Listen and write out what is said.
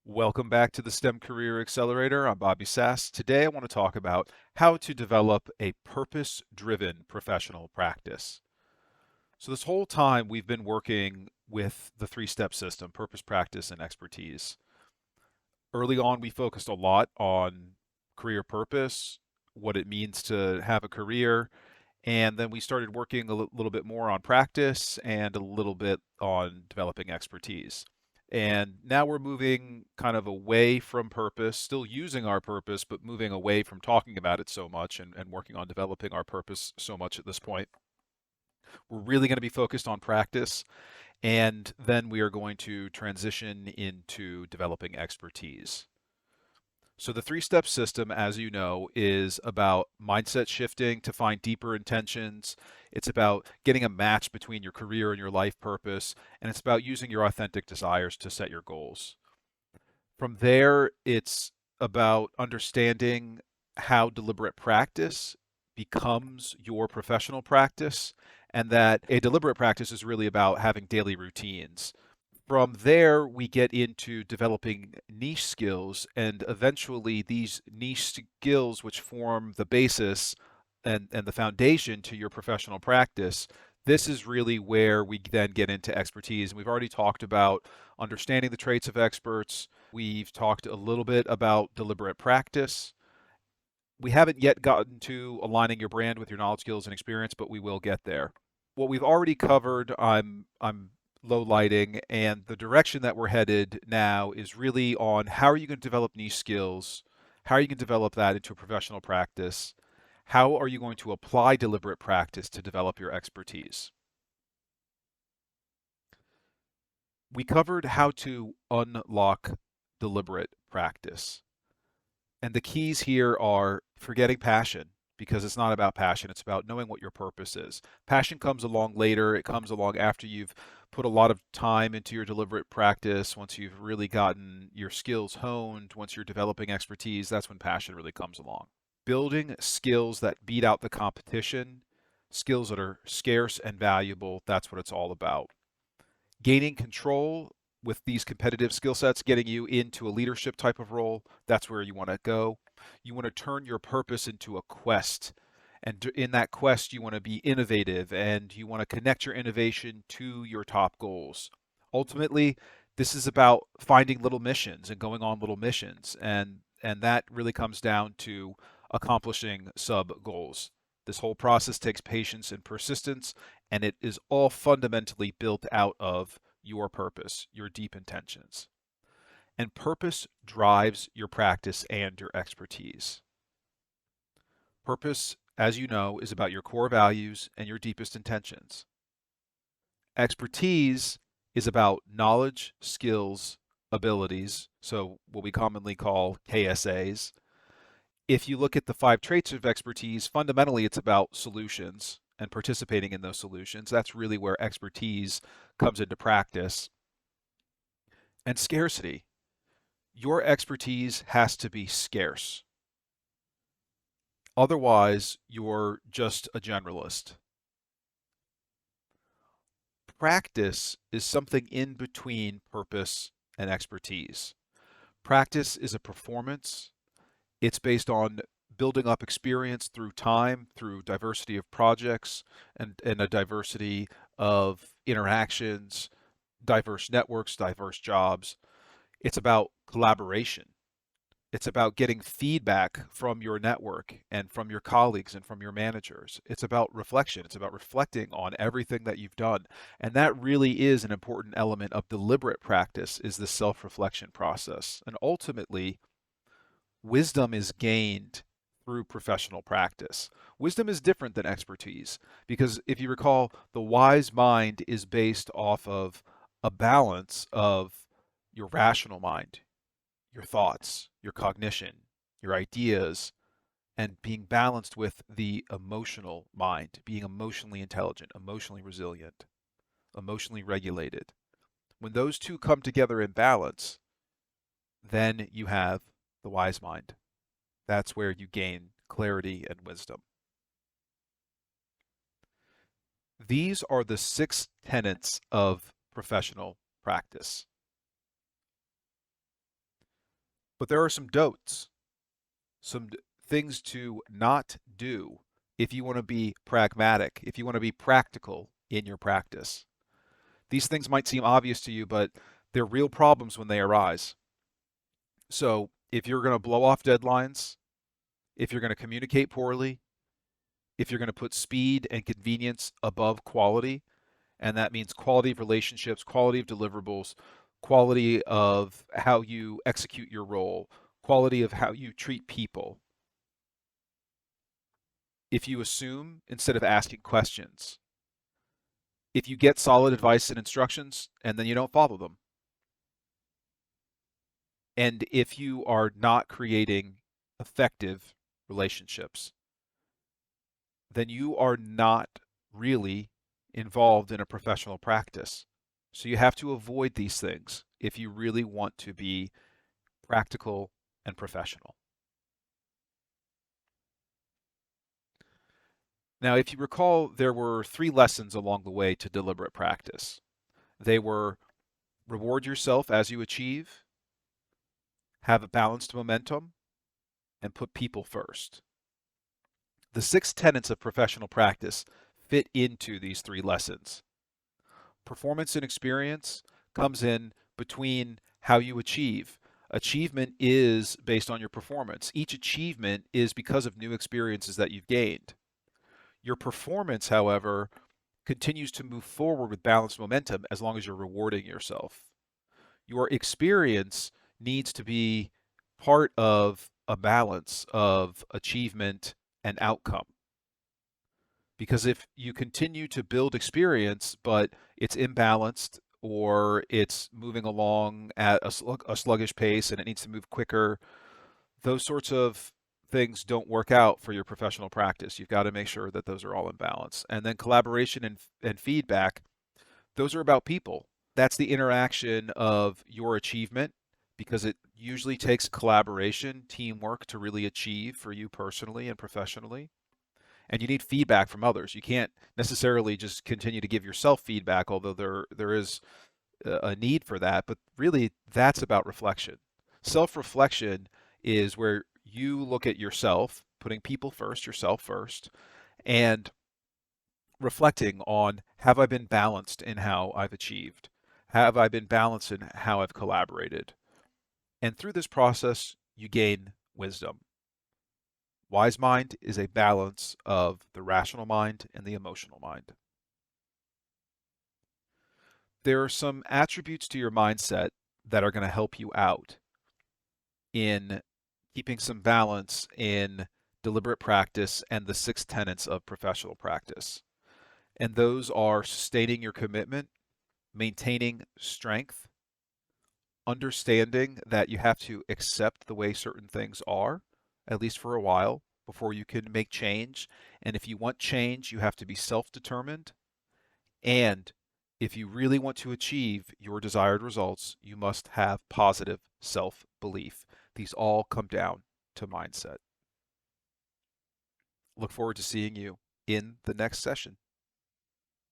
Welcome back to the STEM Career Accelerator. I'm Bobby Sass. Today I want to talk about how to develop a purpose-driven professional practice. So this whole time we've been working with the three-step system, purpose, practice, and expertise. Early on, we focused a lot on career purpose, what it means to have a career, and then we started working a little bit more on practice and a little bit on developing expertise. And now we're moving kind of away from purpose, still using our purpose, but moving away from talking about it so much and working on developing our purpose so much at this point. We're really going to be focused on practice, and then we are going to transition into developing expertise. So the three-step system, as you know, is about mindset shifting to find deeper intentions. It's about getting a match between your career and your life purpose, and it's about using your authentic desires to set your goals. From there, it's about understanding how deliberate practice becomes your professional practice, and that a deliberate practice is really about having daily routines. From there, we get into developing niche skills, and eventually, these niche skills, which form the basis and the foundation to your professional practice, this is really where we then get into expertise. And we've already talked about understanding the traits of experts. We've talked a little bit about deliberate practice. We haven't yet gotten to aligning your brand with your knowledge, skills, and experience, but we will get there. What we've already covered, I'm low lighting, and the direction that we're headed now is really on how are you going to develop niche skills? How are you going to develop that into a professional practice? How are you going to apply deliberate practice to develop your expertise? We covered how to unlock deliberate practice. And the keys here are forgetting passion, because it's not about passion, it's about knowing what your purpose is. Passion comes along later, it comes along after you've put a lot of time into your deliberate practice, once you've really gotten your skills honed, once you're developing expertise, that's when passion really comes along. Building skills that beat out the competition, skills that are scarce and valuable, that's what it's all about. Gaining control with these competitive skill sets, getting you into a leadership type of role, that's where you want to go. You want to turn your purpose into a quest. And in that quest, you want to be innovative and you want to connect your innovation to your top goals. Ultimately, this is about finding little missions and going on little missions. And that really comes down to accomplishing sub goals. This whole process takes patience and persistence, and it is all fundamentally built out of your purpose, your deep intentions. And purpose drives your practice and your expertise. Purpose, as you know, is about your core values and your deepest intentions. Expertise is about knowledge, skills, abilities, so what we commonly call KSAs. If you look at the five traits of expertise, fundamentally it's about solutions and participating in those solutions. That's really where expertise comes into practice. And scarcity. Your expertise has to be scarce. Otherwise, you're just a generalist. Practice is something in between purpose and expertise. Practice is a performance. It's based on building up experience through time, through diversity of projects and a diversity of interactions, diverse networks, diverse jobs. It's about collaboration. It's about getting feedback from your network and from your colleagues and from your managers. It's about reflection. It's about reflecting on everything that you've done. And that really is an important element of deliberate practice, is the self-reflection process. And ultimately, wisdom is gained through professional practice. Wisdom is different than expertise because if you recall, the wise mind is based off of a balance of your rational mind, your thoughts, your cognition, your ideas, and being balanced with the emotional mind, being emotionally intelligent, emotionally resilient, emotionally regulated. When those two come together in balance, then you have the wise mind. That's where you gain clarity and wisdom. These are the 6 tenets of professional practice. But there are some don'ts, some things to not do if you want to be pragmatic, if you want to be practical in your practice. These things might seem obvious to you, but they're real problems when they arise. So if you're going to blow off deadlines, if you're going to communicate poorly, if you're going to put speed and convenience above quality, and that means quality of relationships, quality of deliverables, quality of how you execute your role, quality of how you treat people. If you assume instead of asking questions, if you get solid advice and instructions and then you don't follow them, and if you are not creating effective relationships, then you are not really involved in a professional practice. So you have to avoid these things if you really want to be practical and professional. Now, if you recall, there were three lessons along the way to deliberate practice. They were reward yourself as you achieve, have a balanced momentum, and put people first. The six tenets of professional practice fit into these three lessons. Performance and experience comes in between how you achieve. Achievement is based on your performance. Each achievement is because of new experiences that you've gained. Your performance, however, continues to move forward with balanced momentum as long as you're rewarding yourself. Your experience needs to be part of a balance of achievement and outcome. Because if you continue to build experience, but it's imbalanced or it's moving along at a sluggish pace and it needs to move quicker, those sorts of things don't work out for your professional practice. You've got to make sure that those are all in balance. And then collaboration and feedback, those are about people. That's the interaction of your achievement because it usually takes collaboration, teamwork to really achieve for you personally and professionally. And you need feedback from others. You can't necessarily just continue to give yourself feedback, although there is a need for that. But really, that's about reflection. Self-reflection is where you look at yourself, putting people first, yourself first, and reflecting on, have I been balanced in how I've achieved? Have I been balanced in how I've collaborated? And through this process, you gain wisdom. Wise mind is a balance of the rational mind and the emotional mind. There are some attributes to your mindset that are going to help you out in keeping some balance in deliberate practice and the six tenets of professional practice. And those are sustaining your commitment, maintaining strength, understanding that you have to accept the way certain things are, at least for a while, before you can make change. And if you want change, you have to be self-determined. And if you really want to achieve your desired results, you must have positive self-belief. These all come down to mindset. Look forward to seeing you in the next session.